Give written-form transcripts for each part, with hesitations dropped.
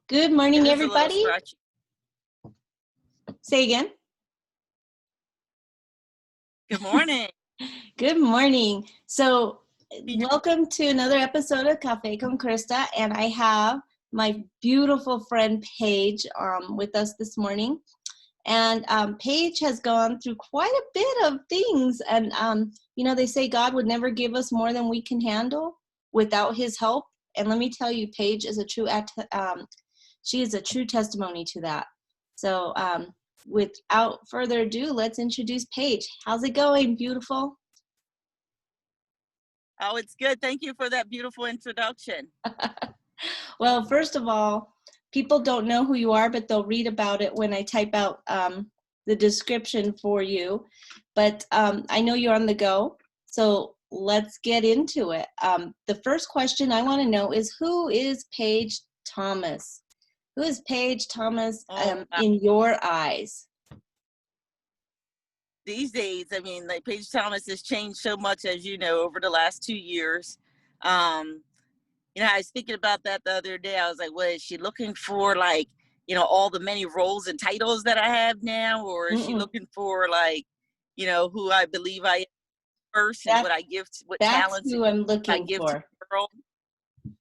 Good morning, It is everybody. Say again. Good morning. Good morning. So welcome to another episode of Café con Christa, and I have my beautiful friend Paige with us this morning. And Paige has gone through quite a bit of things, and they say God would never give us more than we can handle without His help. And let me tell you, Paige is she is a true testimony to that. So without further ado, let's introduce Paige. How's it going, beautiful? Oh, it's good. Thank you for that beautiful introduction. Well, first of all, people don't know who you are, but they'll read about it when I type out the description for you. But I know you're on the go, so let's get into it. The first question I want to know is, who is Paige Thomas? Who is Paige Thomas in your eyes? These days, I mean, like, Paige Thomas has changed so much, as you know, over the last 2 years. I was thinking about that the other day. I was like, what is she looking for? Like, all the many roles and titles that I have now, or is she looking for, like, who I believe I am first, and what I give, what talents who I'm looking I give for. to the world.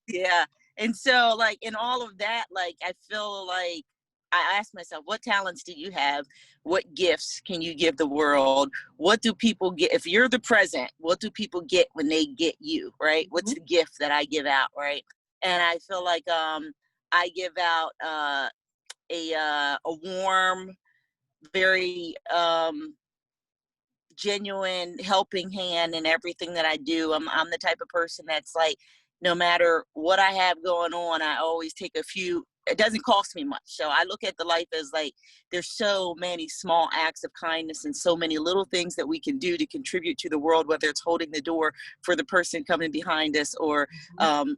Yeah. And so, like, in all of that, like, I feel like I ask myself, what talents do you have? What gifts can you give the world? What do people get? If you're the present, what do people get when they get you, right? Mm-hmm. What's the gift that I give out, right? And I feel like I give out a warm, very genuine helping hand in everything that I do. I'm the type of person that's like, no matter what I have going on, I always take it doesn't cost me much. So I look at the life as like, there's so many small acts of kindness and so many little things that we can do to contribute to the world, whether it's holding the door for the person coming behind us, or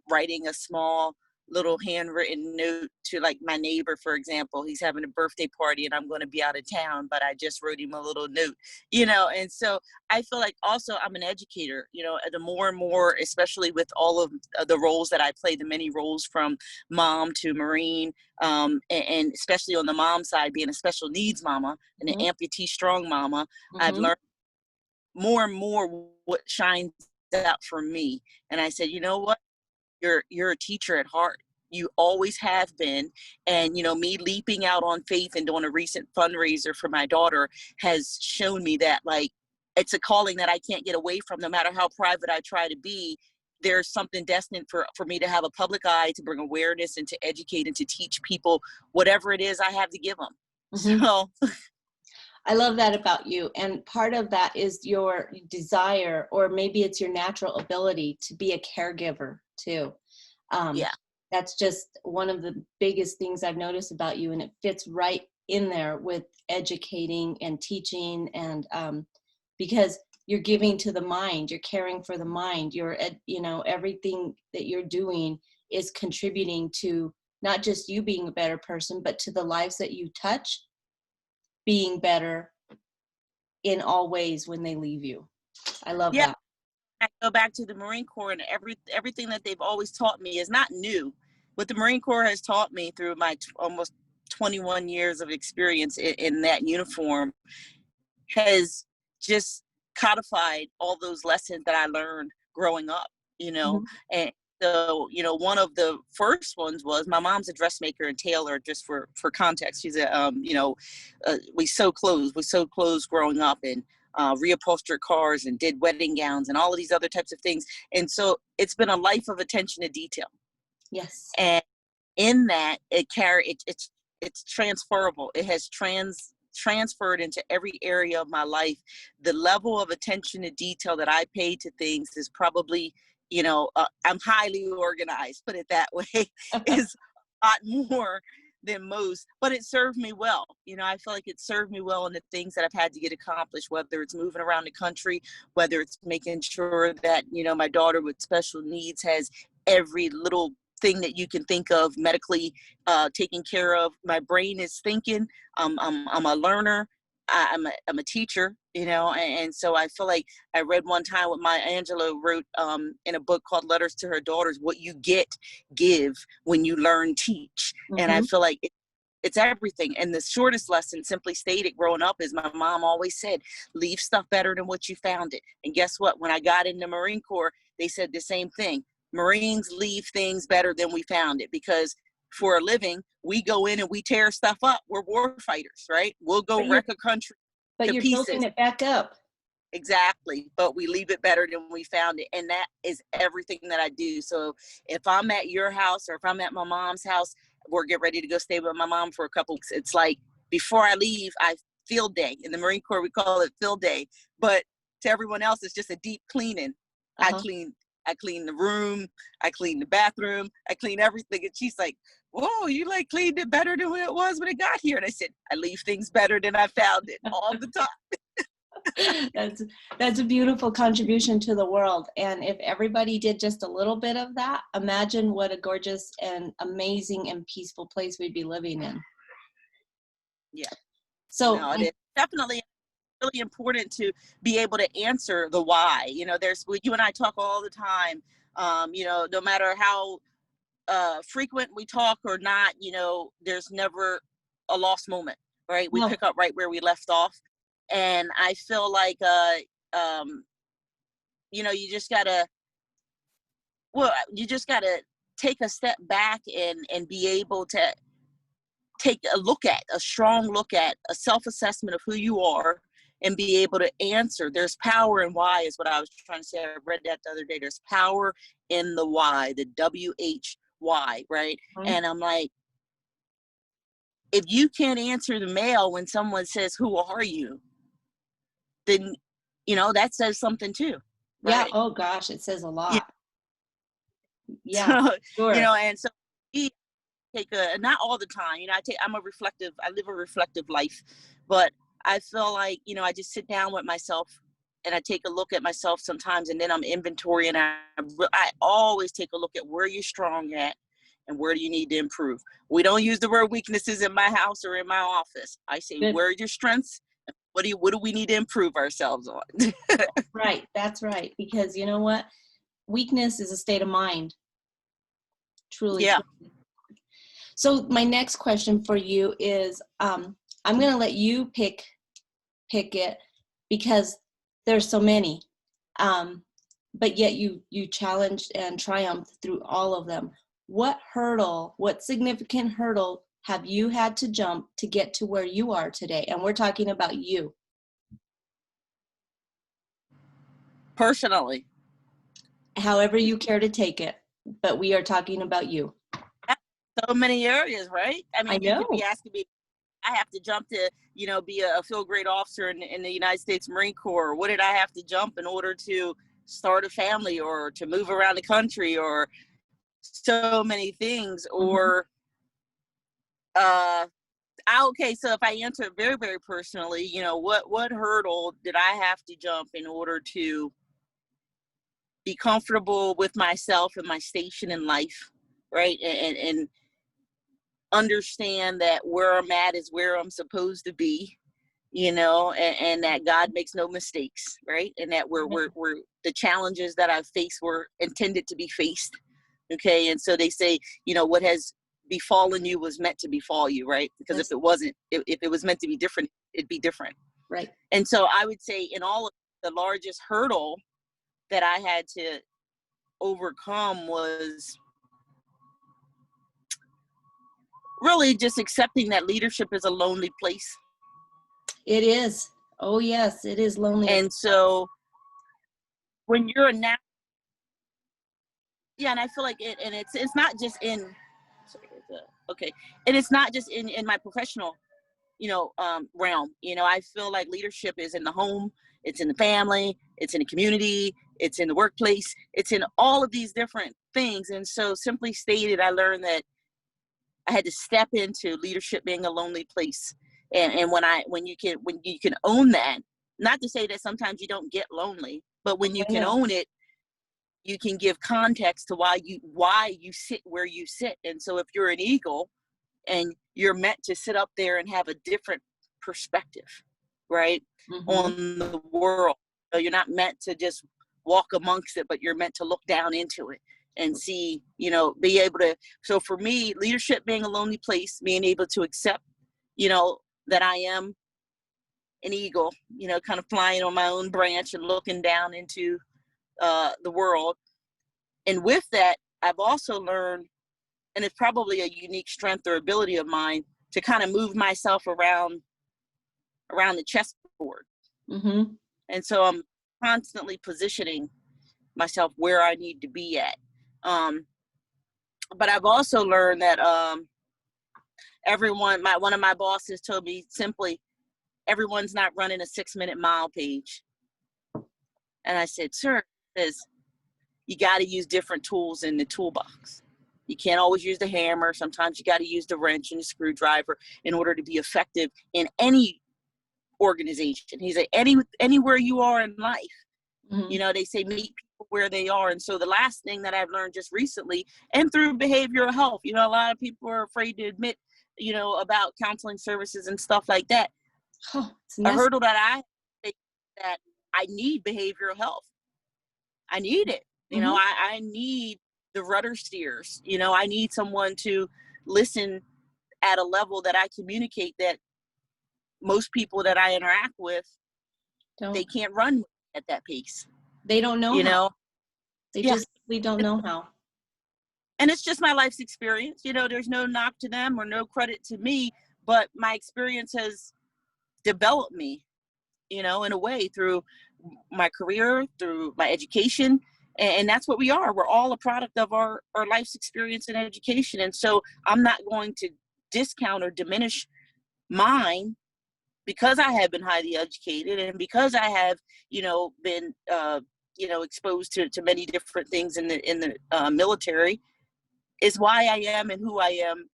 writing a small little handwritten note to, like, my neighbor, for example. He's having a birthday party and I'm going to be out of town, but I just wrote him a little note, and so I feel like also I'm an educator, the more and more, especially with all of the roles that I play, the many roles from mom to Marine, and especially on the mom side, being a special needs mama and an amputee strong mama, I've learned more and more what shines out for me. And I said, you know what? You're a teacher at heart. You always have been. And, me leaping out on faith and doing a recent fundraiser for my daughter has shown me that, like, it's a calling that I can't get away from. No matter how private I try to be, there's something destined for me to have a public eye, to bring awareness and to educate and to teach people whatever it is I have to give them. So I love that about you. And part of that is your desire, or maybe it's your natural ability to be a caregiver too. That's just one of the biggest things I've noticed about you. And it fits right in there with educating and teaching, and because you're giving to the mind, you're caring for the mind, everything that you're doing is contributing to not just you being a better person, but to the lives that you touch being better in all ways when they leave you. I love that. I go back to the Marine Corps, and everything that they've always taught me is not new. What the Marine Corps has taught me through my almost 21 years of experience in that uniform has just codified all those lessons that I learned growing up, and so, one of the first ones was, my mom's a dressmaker and tailor, just for context. She's we sew clothes growing up, and reupholstered cars, and did wedding gowns and all of these other types of things. And so it's been a life of attention to detail. Yes. And in that, it's transferable. It has transferred into every area of my life. The level of attention to detail that I pay to things is probably, I'm highly organized, put it that way, is a lot more than most, but it served me well. I feel like it served me well in the things that I've had to get accomplished, whether it's moving around the country, whether it's making sure that, my daughter with special needs has every little thing that you can think of medically taken care of. My brain is thinking. I'm a learner. I'm a teacher, you know, and so I feel like I read one time what Maya Angelou wrote in a book called Letters to Her Daughters, what you get, give, when you learn, teach. And I feel like it's everything. And the shortest lesson, simply stated, growing up, is my mom always said, leave stuff better than what you found it. And guess what? When I got in the Marine Corps, they said the same thing. Marines leave things better than we found it, because for a living, we go in and we tear stuff up. We're war fighters, right? We'll go wreck a country to you're pieces. building it back up. Exactly. But we leave it better than we found it. And that is everything that I do. So if I'm at your house, or if I'm at my mom's house, we're getting ready to go stay with my mom for a couple weeks. It's like, before I leave, I field day. In the Marine Corps, we call it field day. But to everyone else, it's just a deep cleaning. I clean the room, I clean the bathroom, I clean everything. And she's like, whoa, you like cleaned it better than it was when it got here. And I said, I leave things better than I found it all the time. That's a beautiful contribution to the world. And if everybody did just a little bit of that, imagine what a gorgeous and amazing and peaceful place we'd be living in. Yeah. So no, it is definitely really important to be able to answer the why. You know, you and I talk all the time. You know, no matter how frequent we talk or not, you know, there's never a lost moment, right? We pick up right where we left off. And I feel like, you know, you just gotta take a step back and be able to take a strong look at a self-assessment of who you are, and be able to answer. There's power in why, is what I was trying to say. I read that the other day. There's power in the why, the WHY, right? And I'm like, if you can't answer the mail when someone says, who are you? Then, you know, that says something too. Right? Yeah. Oh gosh, it says a lot. Yeah. So, Sure. You know, and so we take not all the time, you know, I live a reflective life, but I feel like, you know, I just sit down with myself and I take a look at myself sometimes, and then I'm inventory, and I always take a look at where you're strong at and where do you need to improve. We don't use the word weaknesses in my house or in my office. I say, where are your strengths? What do we need to improve ourselves on? Right. That's right. Because you know what? Weakness is a state of mind. Truly. Yeah. Truly. So my next question for you is, I'm going to let you pick it, because there's so many, but yet you challenged and triumphed through all of them. What significant hurdle have you had to jump to get to where you are today? And we're talking about you. Personally. However you care to take it, but we are talking about you. So many areas, right? I mean, you could be asking me, I have to jump to, you know, be a field grade officer in the United States Marine Corps. What did I have to jump in order to start a family, or to move around the country, or so many things? Or, okay, so if I answer it very, very personally, you know, what hurdle did I have to jump in order to be comfortable with myself and my station in life, right? And understand that where I'm at is where I'm supposed to be, you know, and that God makes no mistakes, right? And that we're the challenges that I face were intended to be faced. Okay. And so they say, you know, what has befallen you was meant to befall you, right? Because if it wasn't, if it was meant to be different, it'd be different. Right. And so I would say, in all of the largest hurdle that I had to overcome was really just accepting that leadership is a lonely place. It is. Oh yes, it is lonely. And so when you're and I feel like it's not just in, and it's not just in my professional, you know, realm. You know, I feel like leadership is in the home, it's in the family, it's in the community, it's in the workplace, it's in all of these different things. And so, simply stated, I learned that I had to step into leadership being a lonely place. And when you can own that, not to say that sometimes you don't get lonely, but when you can own it, you can give context to why you sit where you sit. And so if you're an eagle and you're meant to sit up there and have a different perspective, right? Mm-hmm. On the world. So you're not meant to just walk amongst it, but you're meant to look down into it and see, be able to. So for me, leadership being a lonely place, being able to accept, that I am an eagle, kind of flying on my own branch and looking down into the world. And with that, I've also learned, and it's probably a unique strength or ability of mine, to kind of move myself around the chessboard. Mm-hmm. And so I'm constantly positioning myself where I need to be at. But I've also learned that one of my bosses told me simply, everyone's not running a 6-minute mile, Paige. And I said, sir, you got to use different tools in the toolbox. You can't always use the hammer. Sometimes you got to use the wrench and the screwdriver in order to be effective in any organization. He said, anywhere you are in life, Mm-hmm. they say meet people where they are. And so the last thing that I've learned just recently, and through behavioral health, a lot of people are afraid to admit, about counseling services and stuff like that. Oh, A hurdle that I think that I need behavioral health. I need it. Mm-hmm. I need the rudder steers. I need someone to listen at a level that I communicate that most people that I interact with, they can't run at that pace. They don't know how. They Yeah. just simply don't know how. And it's just my life's experience. There's no knock to them or no credit to me, but my experience has developed me, in a way through my career, through my education. And that's what we are. We're all a product of our life's experience and education. And so I'm not going to discount or diminish mine because I have been highly educated and because I have, been, exposed to many different things in the military, is why I am and who I am,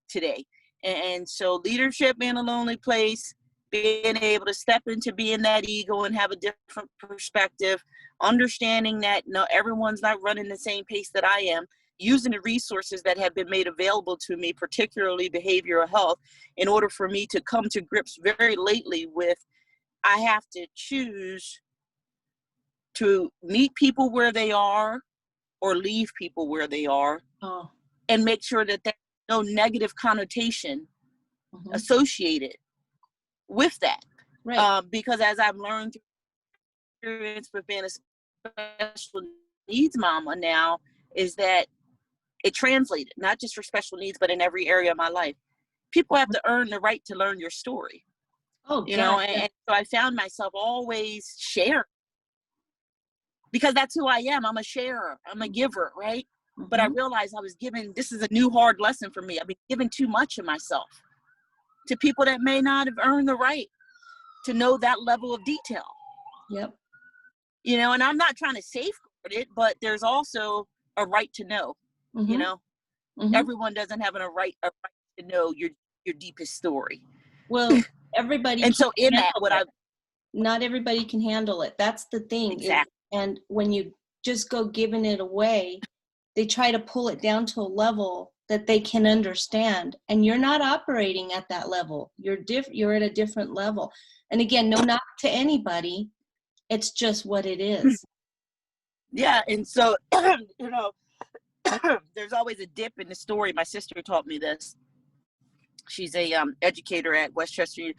today. And so leadership in a lonely place, being able to step into being that ego and have a different perspective, understanding that no, everyone's not running the same pace that I am, using the resources that have been made available to me, particularly behavioral health, in order for me to come to grips very lately with, I have to choose to meet people where they are or leave people where they are, and make sure that there's no negative connotation associated with that. Right. Because as I've learned through experience with being a special needs mama now, is that it translated, not just for special needs, but in every area of my life. People have to earn the right to learn your story. And so I found myself always sharing, because that's who I am. I'm a sharer. I'm a giver, right? Mm-hmm. But I realized I was giving, this is a new hard lesson for me. I've been giving too much of myself to people that may not have earned the right to know that level of detail. Yep. And I'm not trying to safeguard it, but there's also a right to know, everyone doesn't have a right to know your deepest story. Well, everybody and so in that, not everybody can handle it. That's the thing. Exactly. And when you just go giving it away, they try to pull it down to a level that they can understand. And you're not operating at that level. You're at a different level. And again, no knock to anybody. It's just what it is. Yeah. And so, there's always a dip in the story. My sister taught me this. She's a educator at Westchester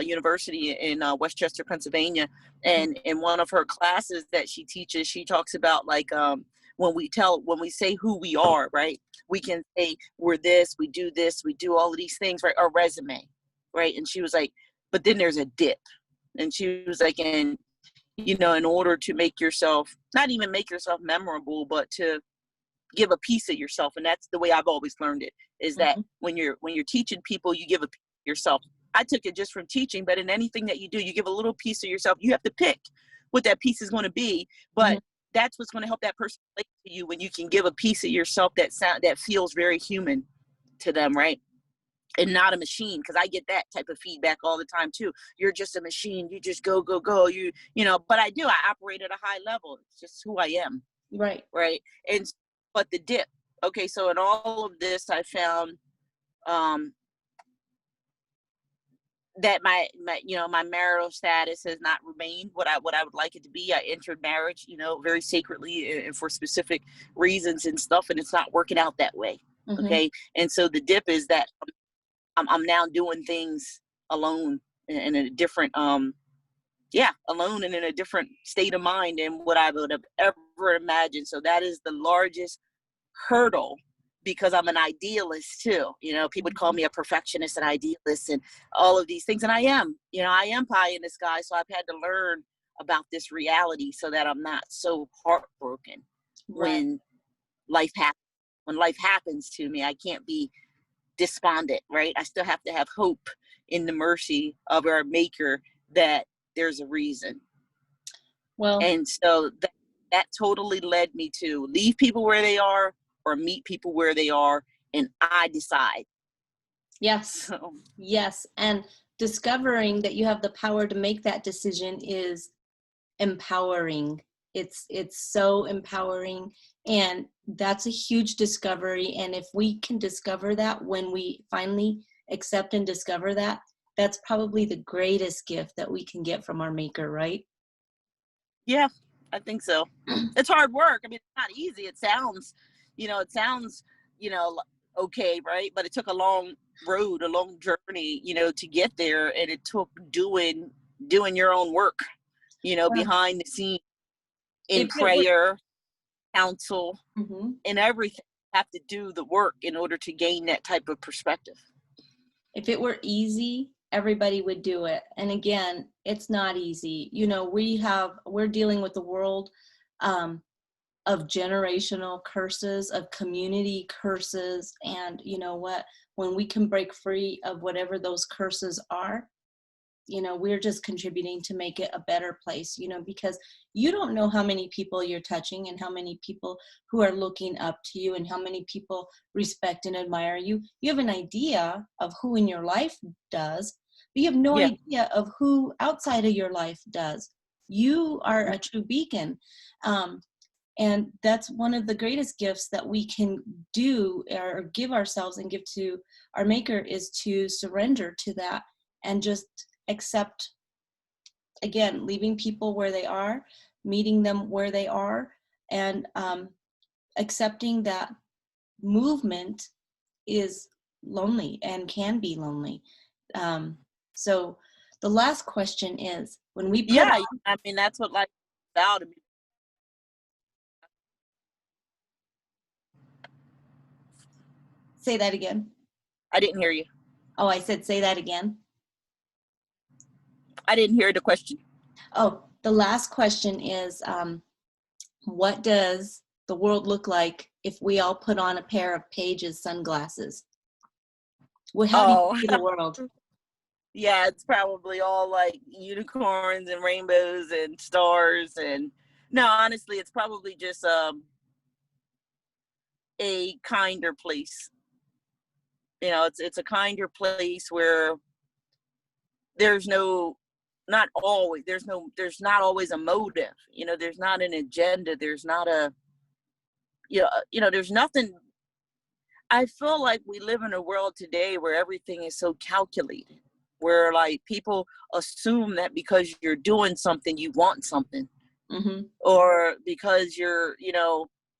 University in Westchester, Pennsylvania. And in one of her classes that she teaches, she talks about like when we say who we are, right? We can say we're this, we do all of these things, right? Our resume, right? And she was like, but then there's a dip. And she was like, in order to make yourself, not even make yourself memorable, but to give a piece of yourself. And that's the way I've always learned it, is that when you're teaching people, you give a piece of yourself. I took it just from teaching, but in anything that you do, you give a little piece of yourself. You have to pick what that piece is going to be, but that's what's going to help that person relate to you, when you can give a piece of yourself that feels very human to them, right? And not a machine, because I get that type of feedback all the time too. You're just a machine. You just go. But I operate at a high level. It's just who I am. Right. Right. But the dip. Okay. So in all of this, I found that my marital status has not remained what I would like it to be. I entered marriage, very sacredly and for specific reasons and stuff, and it's not working out that way. Mm-hmm. Okay. And so the dip is that I'm now doing things alone in a different, alone and in a different state of mind than what I would have ever imagined. So that is the largest hurdle, because I'm an idealist too. People would call me a perfectionist and idealist and all of these things. And I am pie in the sky. So I've had to learn about this reality so that I'm not so heartbroken when life happens to me. I can't be despondent, right? I still have to have hope in the mercy of our maker that there's a reason. Well, and so that totally led me to leave people where they are or meet people where they are, and I decide. Yes. Yes. And discovering that you have the power to make that decision is empowering. It's so empowering, and that's a huge discovery. And if we can discover that when we finally accept and discover that, that's probably the greatest gift that we can get from our maker, right? Yeah, I think so. It's hard work. I mean, it's not easy. It sounds, okay, right? But it took a long road, a long journey, to get there. And it took doing your own work, behind the scenes, in prayer, counsel, and everything. You have to do the work in order to gain that type of perspective. If it were easy, everybody would do it. And again, it's not easy. We're dealing with the world of generational curses, of community curses. And you know what? When we can break free of whatever those curses are, we're just contributing to make it a better place, because you don't know how many people you're touching and how many people who are looking up to you and how many people respect and admire you. You have an idea of who in your life does, but you have no idea of who outside of your life does. You are a true beacon. And that's one of the greatest gifts that we can do or give ourselves and give to our maker, is to surrender to that and just accept, again, leaving people where they are, meeting them where they are, and accepting that movement is lonely and can be lonely. So the last question is, when we put I mean, that's what life is about. Say that again. I didn't hear you. Oh, I said say that again. I didn't hear the question. Oh, the last question is, what does the world look like if we all put on a pair of Paige's sunglasses? Well, how do you see the world? Yeah, it's probably all like unicorns and rainbows and stars. And no, honestly, it's probably just a kinder place. It's a kinder place where there's not always a motive. There's not an agenda. There's not there's nothing. I feel like we live in a world today where everything is so calculated, where like people assume that because you're doing something, you want something, or because you're,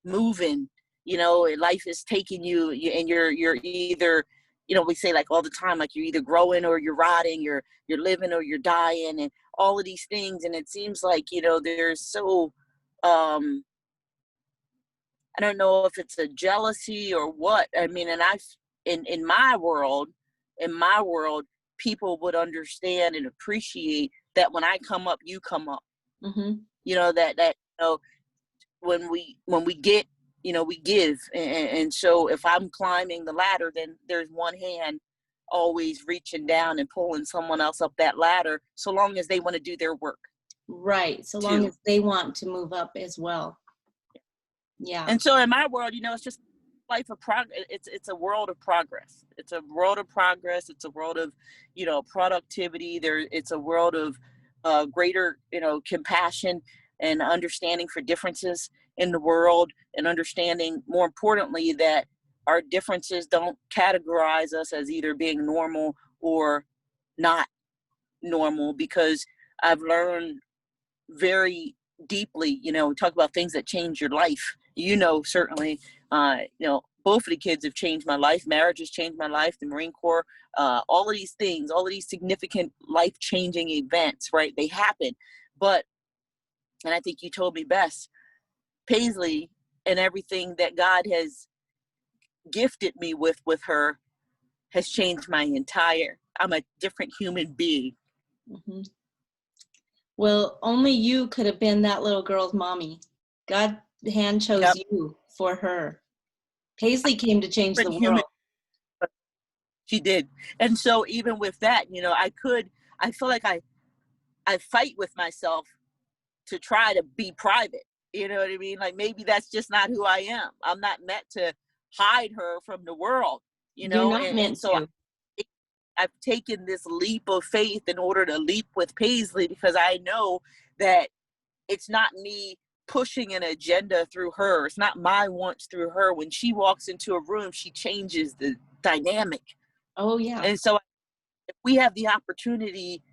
moving, life is taking you, and you're either, we say like all the time, like you're either growing or you're rotting, you're living or you're dying, and all of these things. And it seems like, there's so, I don't know if it's a jealousy or what. I mean, and in my world, people would understand and appreciate that when I come up, you come up. That when we get, we give. And so if I'm climbing the ladder, then there's one hand always reaching down and pulling someone else up that ladder, so long as they want to do their work. Right. So long as they want to move up as well. Yeah. And so in my world, it's just life of progress. It's a world of progress. It's a world of progress. It's a world of, productivity. It's a world of greater, compassion and understanding for differences in the world, and understanding, more importantly, that our differences don't categorize us as either being normal or not normal, because I've learned very deeply, talk about things that change your life. Certainly, both of the kids have changed my life. Marriage has changed my life. The Marine Corps, all of these things, all of these significant life-changing events, right? They happen. But, and I think you told me best, Paisley and everything that God has gifted me with her has changed I'm a different human being. Mm-hmm. Well, only you could have been that little girl's mommy. God hand chose you for her. Paisley came to change the world. She did. And so even with that, I feel like I fight with myself to try to be private. You know what I mean? Like, maybe that's just not who I am. I'm not meant to hide her from the world, You're not meant to. I've taken this leap of faith in order to leap with Paisley, because I know that it's not me pushing an agenda through her. It's not my wants through her. When she walks into a room, she changes the dynamic. Oh, yeah. And so if we have the opportunity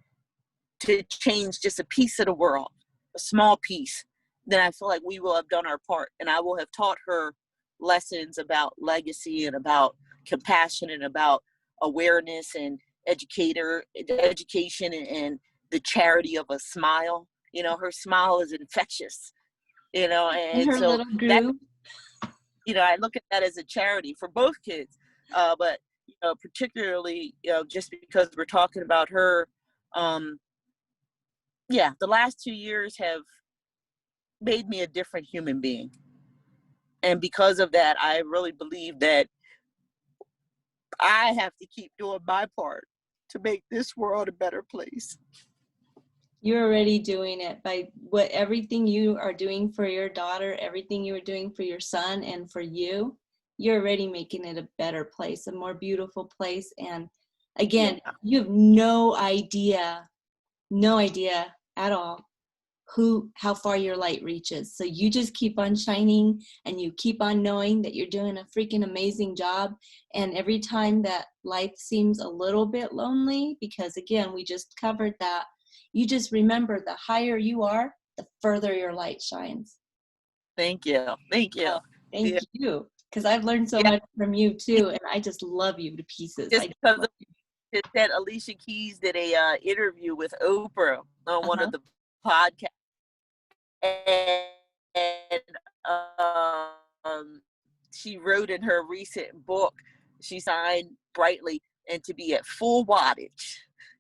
to change just a piece of the world, a small piece, then I feel like we will have done our part. And I will have taught her lessons about legacy and about compassion and about awareness and education and the charity of a smile. Her smile is infectious, and her so little groove. I look at that as a charity for both kids. But, particularly, just because we're talking about her, the last 2 years have made me a different human being. And because of that, I really believe that I have to keep doing my part to make this world a better place. You're already doing it by everything you are doing for your daughter, everything you are doing for your son and for you. You're already making it a better place, a more beautiful place. And again, you have no idea at all how far your light reaches. So you just keep on shining and you keep on knowing that you're doing a freaking amazing job. And every time that life seems a little bit lonely, because again, we just covered that, you just remember the higher you are, the further your light shines. Thank you. Thank you. Thank you. Because I've learned so much from you too. And I just love you to pieces. Just because it said Alicia Keys did a interview with Oprah on one of the podcasts. And she wrote in her recent book, she signed brightly and to be at full wattage.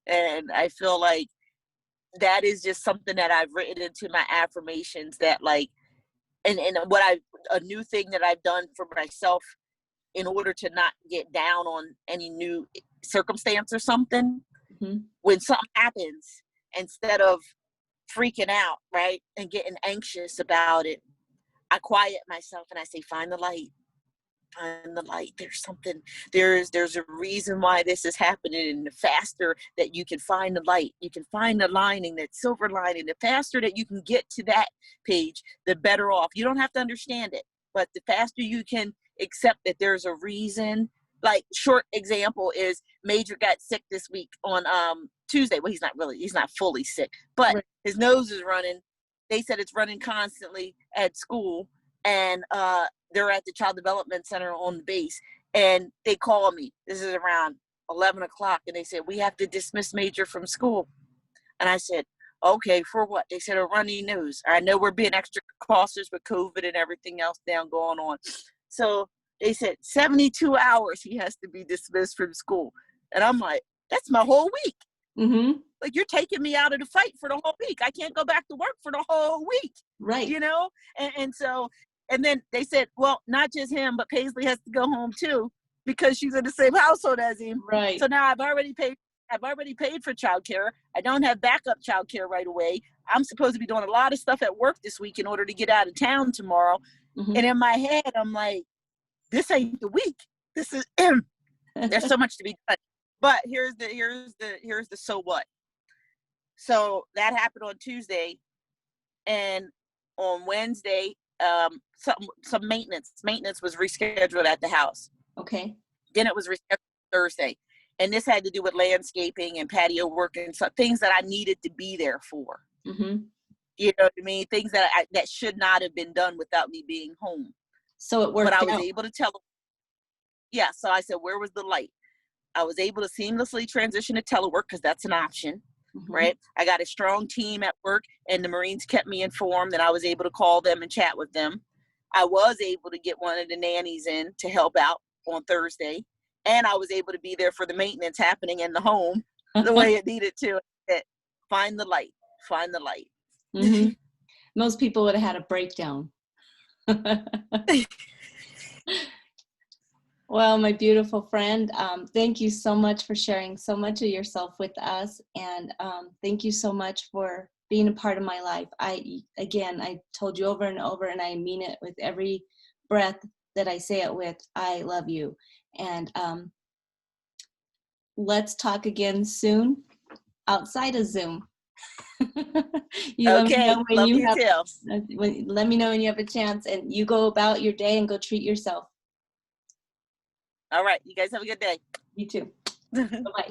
And I feel like that is just something that I've written into my affirmations, that like, and a new thing that I've done for myself in order to not get down on any new circumstance or something. Mm-hmm. When something happens, instead of freaking out, right, and getting anxious about it, I quiet myself and I say, find the light. There's something, there's a reason why this is happening. And the faster that you can find the light, you can find the lining, that silver lining, the faster that you can get to that page, the better off. You don't have to understand it, but the faster you can accept that there's a reason. Like, short example is Major got sick this week on Tuesday. Well, he's not fully sick, but his nose is running. They said it's running constantly at school, and they're at the Child Development Center on the base, and they call me. This is around 11 o'clock, and they said, we have to dismiss Major from school. And I said, okay, for what? They said a runny nose. I know we're being extra cautious with COVID and everything else going on. So they said 72 hours he has to be dismissed from school. And I'm like, that's my whole week. Mm-hmm. Like, you're taking me out of the fight for the whole week. I can't go back to work for the whole week. Right. And so, and then they said, well, not just him, but Paisley has to go home too, because she's in the same household as him. Right. So now I've already paid for childcare. I don't have backup childcare right away. I'm supposed to be doing a lot of stuff at work this week in order to get out of town tomorrow. Mm-hmm. And in my head, I'm like, this ain't the week. This is there's so much to be done. But here's the so what. So that happened on Tuesday, and on Wednesday, some maintenance was rescheduled at the house. Okay. Then it was rescheduled Thursday, And this had to do with landscaping and patio work and so, things that I needed to be there for. Mm-hmm. You know what I mean? Things that that should not have been done without me being home. So it worked But I was out. able to tell. Yeah. So I said, where was the light? I was able to seamlessly transition to telework because that's an option, Mm-hmm. right? I got a strong team at work, and the Marines kept me informed, and I was able to call them and chat with them. I was able to get one of the nannies in to help out on Thursday, and I was able to be there for the maintenance happening in the home the way it needed to. Find the light. Find the light. Mm-hmm. Most people would have had a breakdown. Well, my beautiful friend, thank you so much for sharing so much of yourself with us. And thank you so much for being a part of my life. I told you over and over, and I mean it with every breath that I say it with, I love you. And let's talk again soon outside of Zoom. Okay, love you too. Let me know when you have a chance, and you go about your day and go treat yourself. All right, you guys have a good day. You too. Bye-bye.